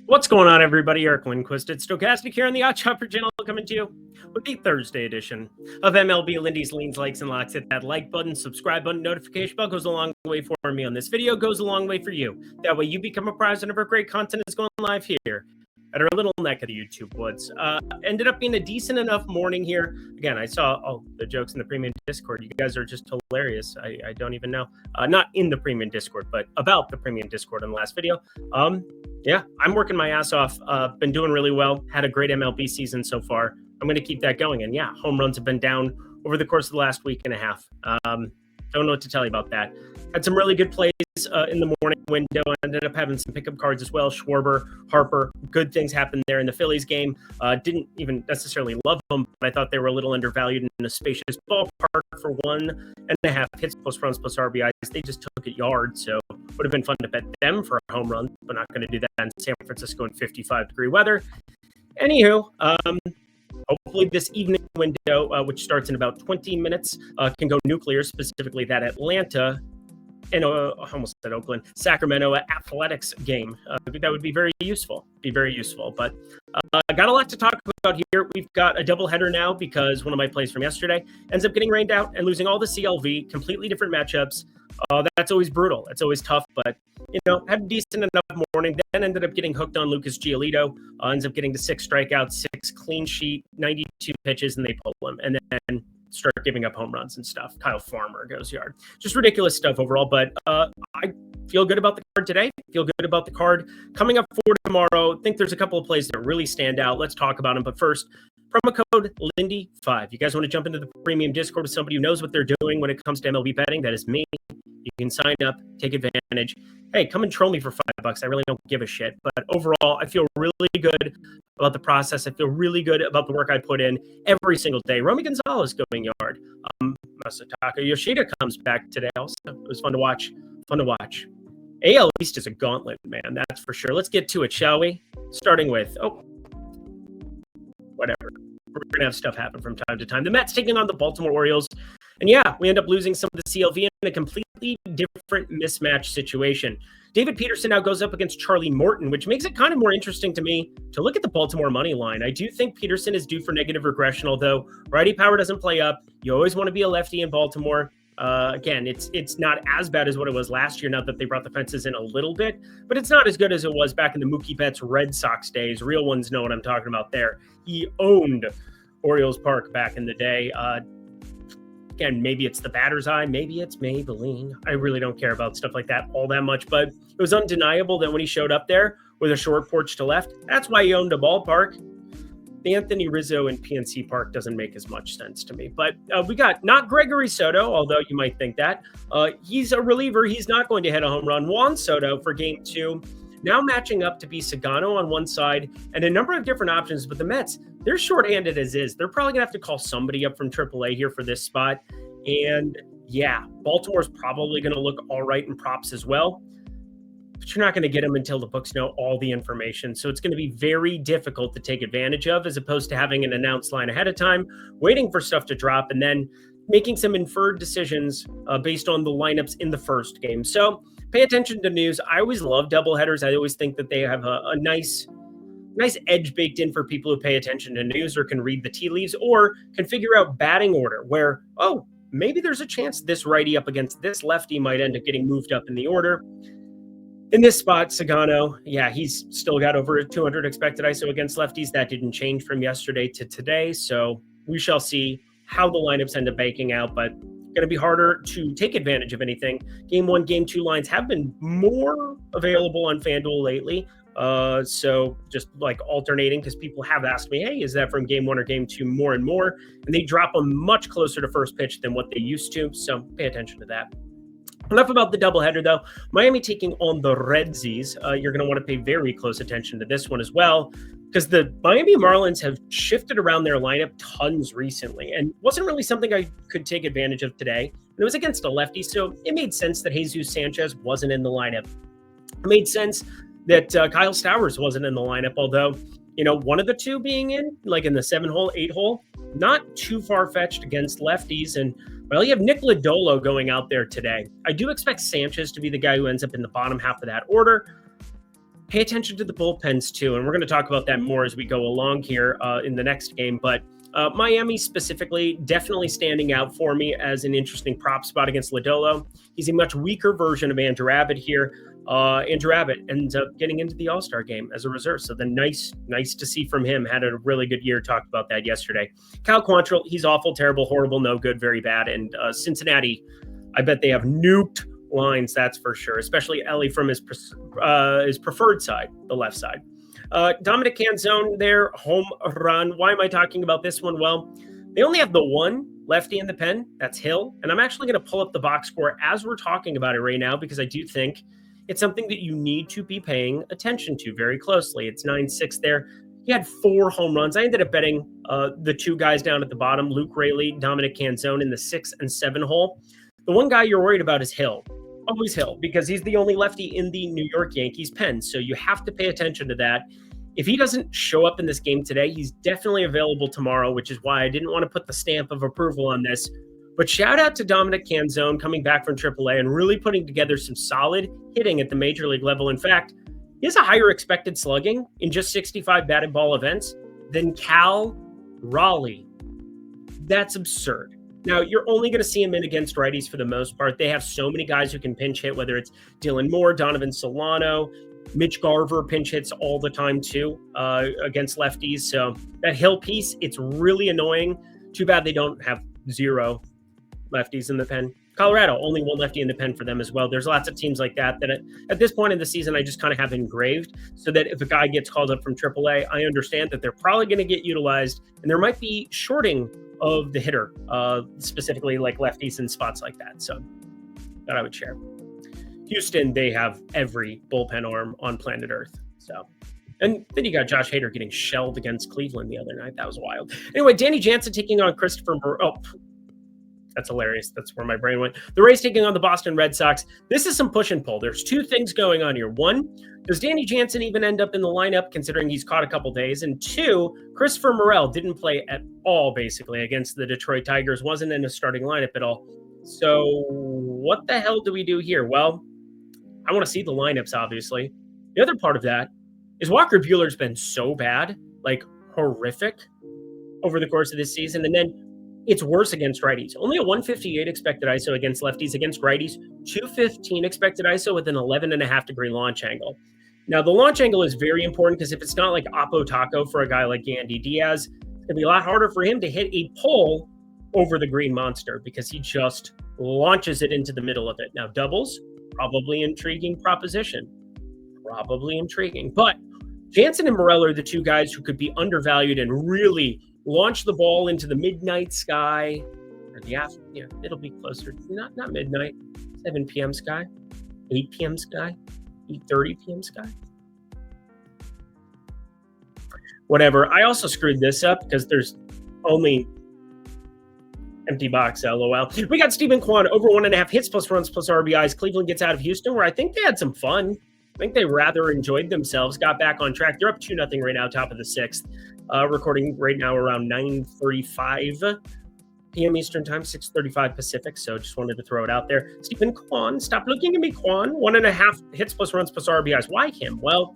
What's going on, everybody? Eric Lindquist at Stochastic here on the OddsShopper channel, coming to you with the Thursday edition of MLB Lindy's Leans, Likes, and Locks. Hit that like button, subscribe button, notification bell goes a long way for me on this video, goes a long way for you. That way you become a prize whenever great content is going live here at our little neck of the YouTube woods. Ended up being a decent enough morning here. Again, I saw the jokes in the premium Discord. You guys are just hilarious. I don't even know. Not in the premium Discord, but about the premium Discord in the last video. Yeah, I'm working my ass off. Been doing really well. Had a great MLB season so far. I'm going to keep that going. And yeah, home runs have been down over the course of the last week and a half. Don't know what to tell you about that. Had some really good plays in the morning window. Ended up having some pickup cards as well. Schwarber, Harper, good things happened there in the Phillies game. Didn't even necessarily love them, but I thought they were a little undervalued in a spacious ballpark for 1.5 hits plus runs plus RBIs. They just took it yards, so would have been fun to bet them for a home run, but not going to do that in San Francisco in 55-degree weather. Anywho, hopefully this evening window, which starts in about 20 minutes, can go nuclear, specifically that Atlanta and almost at Oakland, Sacramento Athletics game. That would be very useful. But got a lot to talk about here. We've got a doubleheader now because one of my plays from yesterday ends up getting rained out and losing all the CLV, completely different matchups. That's always brutal. It's always tough, but had a decent enough morning. Then ended up getting hooked on Lucas Giolito. Ends up getting to 6 strikeouts, 6 clean sheet, 92 pitches, and they pull him. And then start giving up home runs and stuff. Kyle Farmer goes yard. Just ridiculous stuff overall, but I feel good about the card today. Feel good about the card coming up for tomorrow. Think there's a couple of plays that really stand out. Let's talk about them. But first, promo code Lindy5. You guys want to jump into the premium Discord with somebody who knows what they're doing when it comes to MLB betting? That is me. You can sign up, take advantage. Hey, come and troll me for $5. I really don't give a shit. But overall, I feel really good about the process. I feel really good about the work I put in every single day. Romy Gonzalez going yard. Masataka Yoshida comes back today also. It was fun to watch. AL East is a gauntlet, man. That's for sure. Let's get to it, shall we? Starting with, whatever. We're going to have stuff happen from time to time. The Mets taking on the Baltimore Orioles. And yeah, we end up losing some of the CLV in a completely different mismatch situation. David Peterson now goes up against Charlie Morton, which makes it kind of more interesting to me to look at the Baltimore money line. I do think Peterson is due for negative regression, although righty power doesn't play up. You always want to be a lefty in Baltimore. Again, it's not as bad as what it was last year, now that they brought the fences in a little bit, but it's not as good as it was back in the Mookie Betts Red Sox days. Real ones know what I'm talking about there. He owned Orioles Park back in the day. Again, maybe it's the batter's eye, maybe it's Maybelline. I really don't care about stuff like that all that much, but it was undeniable that when he showed up there with a short porch to left, that's why he owned a ballpark. The Anthony Rizzo in PNC Park doesn't make as much sense to me. But we got not Gregory Soto, although you might think that. He's a reliever. He's not going to hit a home run. Juan Soto for game 2. Now matching up to be Sagano on one side and a number of different options. But the Mets, they're shorthanded as is. They're probably going to have to call somebody up from AAA here for this spot. And yeah, Baltimore's probably going to look all right in props as well. But you're not going to get them until the books know all the information. So it's going to be very difficult to take advantage of, as opposed to having an announced line ahead of time, waiting for stuff to drop, and then making some inferred decisions based on the lineups in the first game. So pay attention to news. I always love doubleheaders. I always think that they have a nice edge baked in for people who pay attention to news or can read the tea leaves or can figure out batting order where, maybe there's a chance this righty up against this lefty might end up getting moved up in the order. In this spot, Sagano, yeah, he's still got over 200 expected ISO against lefties. That didn't change from yesterday to today. So we shall see how the lineups end up baking out, but going to be harder to take advantage of anything. Game 1, Game 2 lines have been more available on FanDuel lately. So just like alternating, because people have asked me, hey, is that from Game 1 or Game 2 more and more? And they drop them much closer to first pitch than what they used to. So pay attention to that. Enough about the doubleheader, though. Miami taking on the Redsies. You're going to want to pay very close attention to this one as well, because the Miami Marlins have shifted around their lineup tons recently, and wasn't really something I could take advantage of today. And it was against a lefty, so it made sense that Jesus Sanchez wasn't in the lineup. It made sense that Kyle Stowers wasn't in the lineup, although, one of the two being in, like in the 7-hole, 8-hole, not too far-fetched against lefties. And, well, you have Nick Lodolo going out there today. I do expect Sanchez to be the guy who ends up in the bottom half of that order. pay attention to the bullpens too. And we're going to talk about that more as we go along here in the next game. But Miami specifically definitely standing out for me as an interesting prop spot against Lodolo. He's a much weaker version of Andrew Abbott here. Andrew Abbott ends up getting into the All-Star game as a reserve. So then nice to see from him. Had a really good year. Talked about that yesterday. Cal Quantrill, he's awful, terrible, horrible, no good, very bad. And Cincinnati, I bet they have nuked lines, that's for sure, especially Ellie from his preferred side, the left side. Dominic Canzone there, home run. Why am I talking about this one? Well, they only have the one lefty in the pen. That's Hill. And I'm actually going to pull up the box score as we're talking about it right now, because I do think it's something that you need to be paying attention to very closely. It's 9-6 there. He had 4 home runs. I ended up betting the 2 guys down at the bottom, Luke Raley, Dominic Canzone in the 6 and 7 hole. The one guy you're worried about is Hill. Always Hill, because he's the only lefty in the New York Yankees pen. So you have to pay attention to that. If he doesn't show up in this game today, he's definitely available tomorrow, which is why I didn't want to put the stamp of approval on this. But shout out to Dominic Canzone coming back from AAA and really putting together some solid hitting at the major league level. In fact, he has a higher expected slugging in just 65 batted ball events than Cal Raleigh. That's absurd. Now, you're only going to see him in against righties for the most part. They have so many guys who can pinch hit, whether it's Dylan Moore, Donovan Solano, Mitch Garver pinch hits all the time too against lefties. So that Hill piece, it's really annoying. Too bad they don't have 0 lefties in the pen. Colorado, only 1 lefty in the pen for them as well. There's lots of teams like that at this point in the season, I just kind of have engraved so that if a guy gets called up from AAA, I understand that they're probably going to get utilized, and there might be shorting of the hitter, specifically like lefties in spots like that. So that I would share. Houston, they have every bullpen arm on planet Earth. So, and then you got Josh Hader getting shelled against Cleveland the other night. That was wild. Anyway, Danny Jansen taking on Christopher that's hilarious. That's where my brain went. The Rays taking on the Boston Red Sox. This is some push and pull. There's 2 things going on here. 1, does Danny Jansen even end up in the lineup considering he's caught a couple days? And 2, Christopher Morel didn't play at all basically against the Detroit Tigers, wasn't in a starting lineup at all. So what the hell do we do here? Well, I want to see the lineups, obviously. The other part of that is Walker Buehler's been so bad, like horrific over the course of this season. And then it's worse against righties. Only a 158 expected ISO against lefties. Against righties, 215 expected ISO with an 11.5-degree launch angle. Now, the launch angle is very important because if it's not like Oppo Taco for a guy like Yandy Diaz, it's going to be a lot harder for him to hit a pole over the green monster because he just launches it into the middle of it. Now, doubles, probably intriguing proposition. Probably intriguing. But Jansen and Morel are the 2 guys who could be undervalued and really launch the ball into the midnight sky, or the it'll be closer, not midnight, 7 p.m. sky, 8 p.m. sky, 8:30 p.m. sky. Whatever. I also screwed this up because there's only empty box, LOL. We got Stephen Kwan over 1.5 hits plus runs plus RBIs. Cleveland gets out of Houston, where I think they had some fun. I think they rather enjoyed themselves, got back on track. They're up 2-0 right now, top of the 6th. Recording right now around 9:35 p.m. Eastern time, 6:35 Pacific. So just wanted to throw it out there. Stephen Kwan, stop looking at me, Kwan. 1.5 hits plus runs plus RBIs. Why him? Well,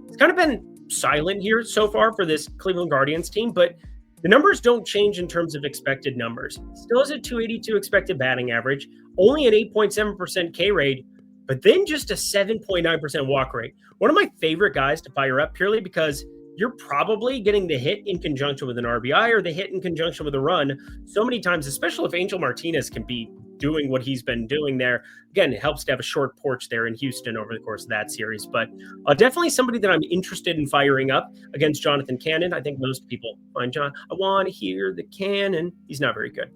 it's kind of been silent here so far for this Cleveland Guardians team, but the numbers don't change in terms of expected numbers. Still has a 282 expected batting average, only an 8.7% K rate, but then just a 7.9% walk rate. One of my favorite guys to fire up purely because you're probably getting the hit in conjunction with an RBI or the hit in conjunction with a run so many times, especially if Angel Martinez can be doing what he's been doing there. Again, it helps to have a short porch there in Houston over the course of that series. But definitely somebody that I'm interested in firing up against Jonathan Cannon. I think most people find I want to hear the cannon. He's not very good.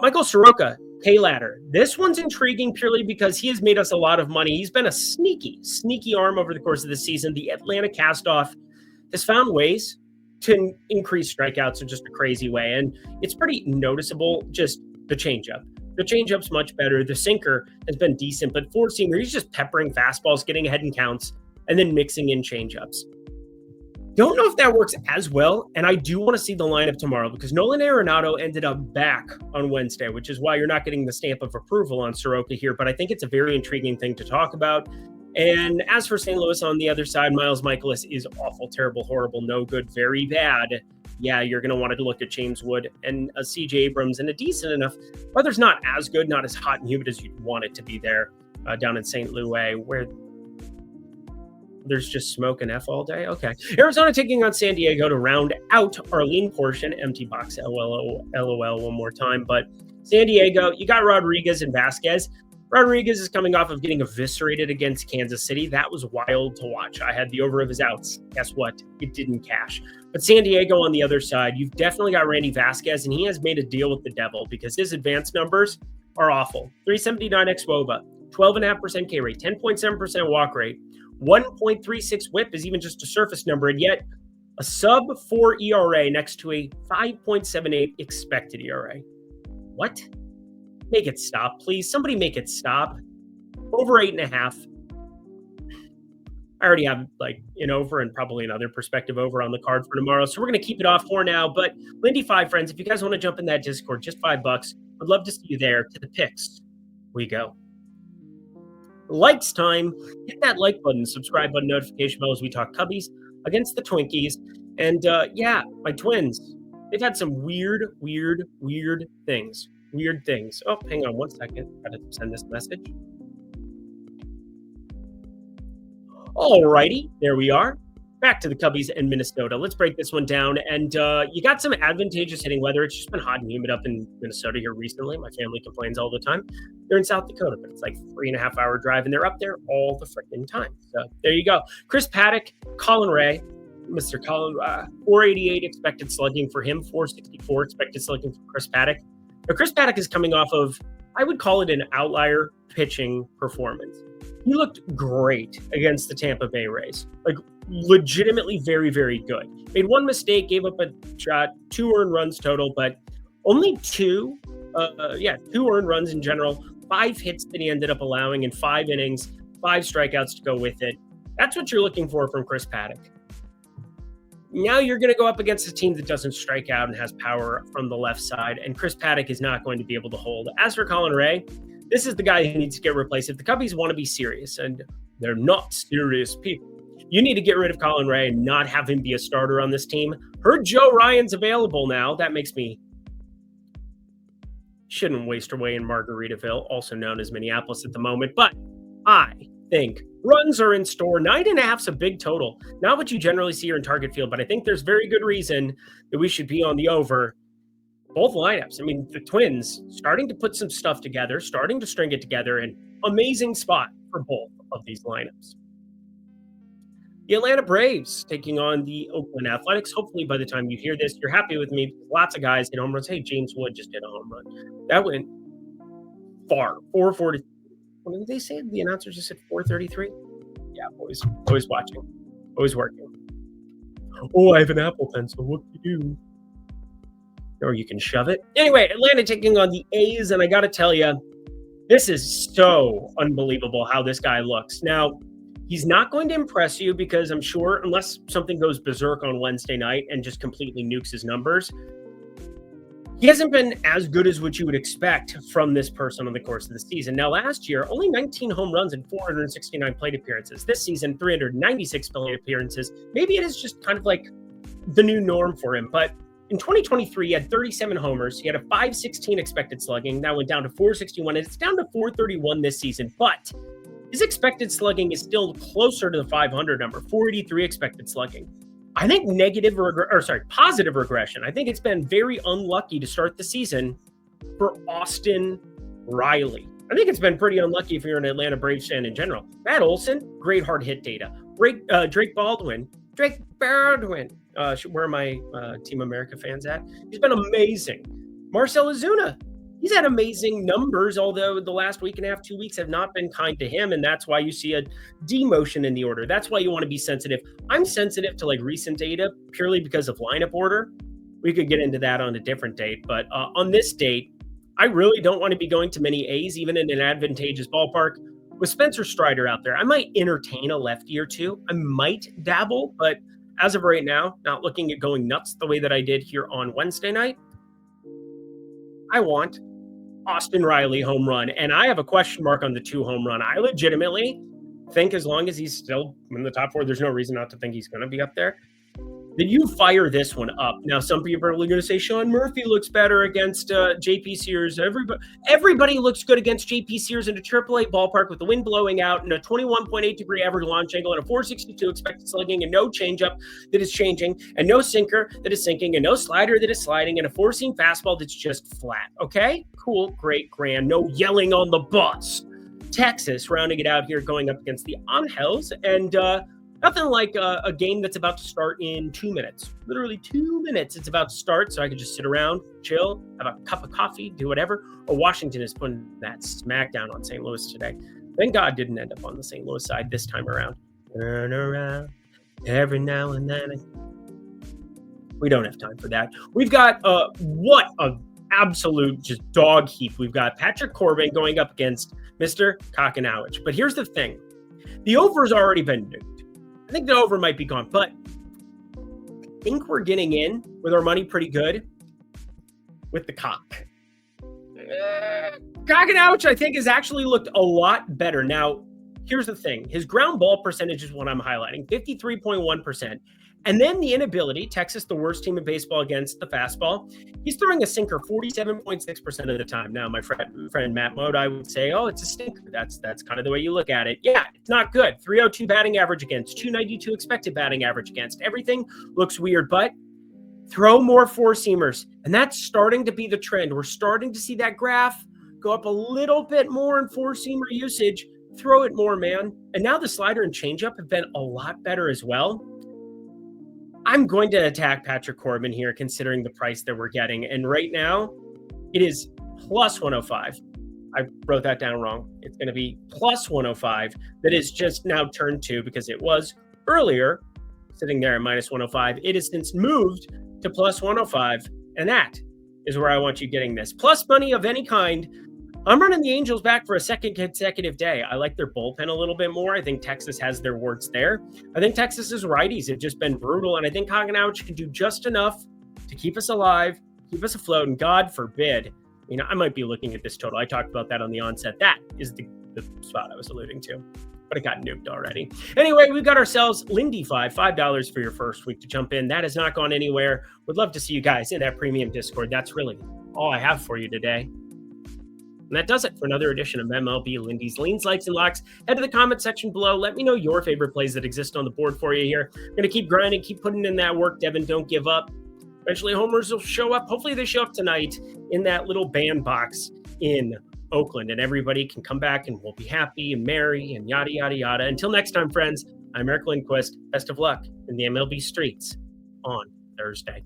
Michael Soroka, K-Ladder. This one's intriguing purely because he has made us a lot of money. He's been a sneaky arm over the course of the season. The Atlanta castoff has found ways to increase strikeouts in just a crazy way. And it's pretty noticeable, just the changeup. The changeup's much better. The sinker has been decent, but four-seamer, he's just peppering fastballs, getting ahead in counts, and then mixing in changeups. Don't know if that works as well, and I do want to see the lineup tomorrow because Nolan Arenado ended up back on Wednesday, which is why you're not getting the stamp of approval on Soroka here, but I think it's a very intriguing thing to talk about. And as for St. Louis on the other side, Miles Michaelis is awful, terrible, horrible, no good, very bad. Yeah, you're going to want to look at James Wood and a CJ Abrams and a decent enough. Weather's not as good, not as hot and humid as you'd want it to be there down in St. Louis, where there's just smoke and F all day. Okay. Arizona taking on San Diego to round out our lean portion. Empty box, LOL one more time. But San Diego, you got Rodriguez and Vasquez. Rodriguez is coming off of getting eviscerated against Kansas City. That was wild to watch. I had the over of his outs. Guess what? It didn't cash. But San Diego on the other side, you've definitely got Randy Vasquez, and he has made a deal with the devil because his advanced numbers are awful. 379 xWOBA, 12.5% K rate, 10.7% walk rate, 1.36 whip is even just a surface number, and yet a sub 4 ERA next to a 5.78 expected ERA. What? Make it stop, please. Somebody make it stop. Over 8.5. I already have like an over and probably another perspective over on the card for tomorrow. So we're going to keep it off for now. But Lindy 5 friends, if you guys want to jump in that Discord, just $5. I'd love to see you there. To the picks we go. Likes time. Hit that like button, subscribe button, notification bell as we talk Cubbies against the Twinkies. And yeah, my Twins, they've had some weird things. Weird things. Oh, hang on one second. Gotta send this message. Alrighty, there we are. Back to the Cubbies in Minnesota. Let's break this one down. And you got some advantageous hitting weather. It's just been hot and humid up in Minnesota here recently. My family complains all the time. They're in South Dakota, but it's like 3.5 hour drive, and they're up there all the freaking time. So there you go. Chris Paddock, Colin Ray, Mr. Colin, 488 expected slugging for him, 464 expected slugging for Chris Paddock. Now, Chris Paddock is coming off of, I would call it an outlier pitching performance. He looked great against the Tampa Bay Rays. Like, legitimately very good. Made one mistake, gave up a shot, 2 earned runs total, but only two earned runs in general, 5 hits that he ended up allowing in 5 innings, 5 strikeouts to go with it. That's what you're looking for from Chris Paddock. Now you're going to go up against a team that doesn't strike out and has power from the left side, and Chris Paddock is not going to be able to hold. As for Colin Ray, this is the guy who needs to get replaced. If the Cubbies want to be serious, and they're not serious people, you need to get rid of Colin Ray and not have him be a starter on this team. Heard Joe Ryan's available now. That makes me shouldn't waste away in Margaritaville, also known as Minneapolis at the moment. But I think runs are in store. 9.5's a big total. Not what you generally see here in Target Field, but I think there's very good reason that we should be on the over. Both lineups. I mean, the Twins starting to put some stuff together, starting to string it together, and amazing spot for both of these lineups. The Atlanta Braves taking on the Oakland Athletics. Hopefully by the time you hear this, you're happy with me. Lots of guys hit home runs. Hey, James Wood just hit a home run. That went far. 440. What did they say? The announcer just said 433? Yeah, always watching. Always working. Oh, I have an Apple Pencil. What do you do? Or you can shove it. Anyway, Atlanta taking on the A's, and I got to tell you, this is so unbelievable how this guy looks. Now, he's not going to impress you because I'm sure, unless something goes berserk on Wednesday night and just completely nukes his numbers, he hasn't been as good as what you would expect from this person on the course of the season. Now, last year, only 19 home runs and 469 plate appearances. This season, 396 plate appearances. Maybe it is just kind of like the new norm for him, but in 2023, he had 37 homers. He had a 516 expected slugging. That went down to 461, and it's down to 431 this season. But his expected slugging is still closer to the 500 number, 483 expected slugging. I think positive regression. I think it's been very unlucky to start the season for Austin Riley. I think it's been pretty unlucky if you're an Atlanta Braves fan in general. Matt Olson, great hard hit data. Drake Baldwin. Where are my Team America fans at? He's been amazing. Marcell Ozuna, he's had amazing numbers, although the last week and a half, 2 weeks have not been kind to him, and that's why you see a demotion in the order. That's why you want to be sensitive. I'm sensitive to like recent data purely because of lineup order. We could get into that on a different date, but on this date, I really don't want to be going to many A's, even in an advantageous ballpark. With Spencer Strider out there, I might entertain a lefty or two. I might dabble, but as of right now, not looking at going nuts the way that I did here on Wednesday night. I want Austin Riley home run, and I have a question mark on the 2 home run. I legitimately think as long as he's still in the top 4, there's no reason not to think he's going to be up there. Then you fire this one up. Now, some people are going to say Sean Murphy looks better against JP Sears. Everybody looks good against JP Sears in a AAA ballpark with the wind blowing out and a 21.8-degree average launch angle and a 462 expected slugging and no changeup that is changing and no sinker that is sinking and no slider that is sliding and a four-seam fastball that's just flat. Okay? Cool, great, grand. No yelling on the bus. Texas rounding it out here, going up against the Angels, and nothing like a game that's about to start in 2 minutes. Literally 2 minutes. It's about to start, so I could just sit around, chill, have a cup of coffee, do whatever. Or Washington is putting that smack down on St. Louis today. Thank God didn't end up on the St. Louis side this time around. Turn around every now and then. We don't have time for that. We've got what a absolute just dog heap. We've got Patrick Corbin going up against Mr. Kakanowicz. But here's the thing. The over's already been nuked. I think the over might be gone, but I think we're getting in with our money pretty good with the cock. Kakanowicz, I think, has actually looked a lot better. Now, here's the thing. His ground ball percentage is what I'm highlighting, 53.1%. And then the inability, Texas, the worst team in baseball against the fastball. He's throwing a sinker 47.6% of the time. Now, my friend Matt Mode, I would say, oh, it's a stinker. That's kind of the way you look at it. Yeah, it's not good. 302 batting average against, 292 expected batting average against. Everything looks weird, but throw more four-seamers. And that's starting to be the trend. We're starting to see that graph go up a little bit more in four-seamer usage. Throw it more, man. And now the slider and changeup have been a lot better as well. I'm going to attack Patrick Corbin here, considering the price that we're getting. And right now, it is plus 105. I wrote that down wrong. It's going to be plus 105. That is just now turned to, because it was earlier sitting there at minus 105. It has since moved to plus 105. And that is where I want you getting this. Plus money of any kind. I'm running the Angels back for a second consecutive day. I like their bullpen a little bit more. I think Texas has their warts there. I think Texas's righties have just been brutal, and I think Kakanowicz can do just enough to keep us alive, keep us afloat, and God forbid, I might be looking at this total. I talked about that on the onset. That is the spot I was alluding to, but it got nuked already. Anyway, we've got ourselves Lindy $5 for your first week to jump in. That has not gone anywhere. Would love to see you guys in that premium Discord. That's really all I have for you today. And that does it for another edition of MLB Lindy's Leans, Likes, and Locks. Head to the comment section below. Let me know your favorite plays that exist on the board for you here. I'm going to keep grinding, keep putting in that work, Devin. Don't give up. Eventually, homers will show up. Hopefully, they show up tonight in that little bandbox in Oakland, and everybody can come back and we'll be happy and merry and yada, yada, yada. Until next time, friends, I'm Eric Lindquist. Best of luck in the MLB streets on Thursday.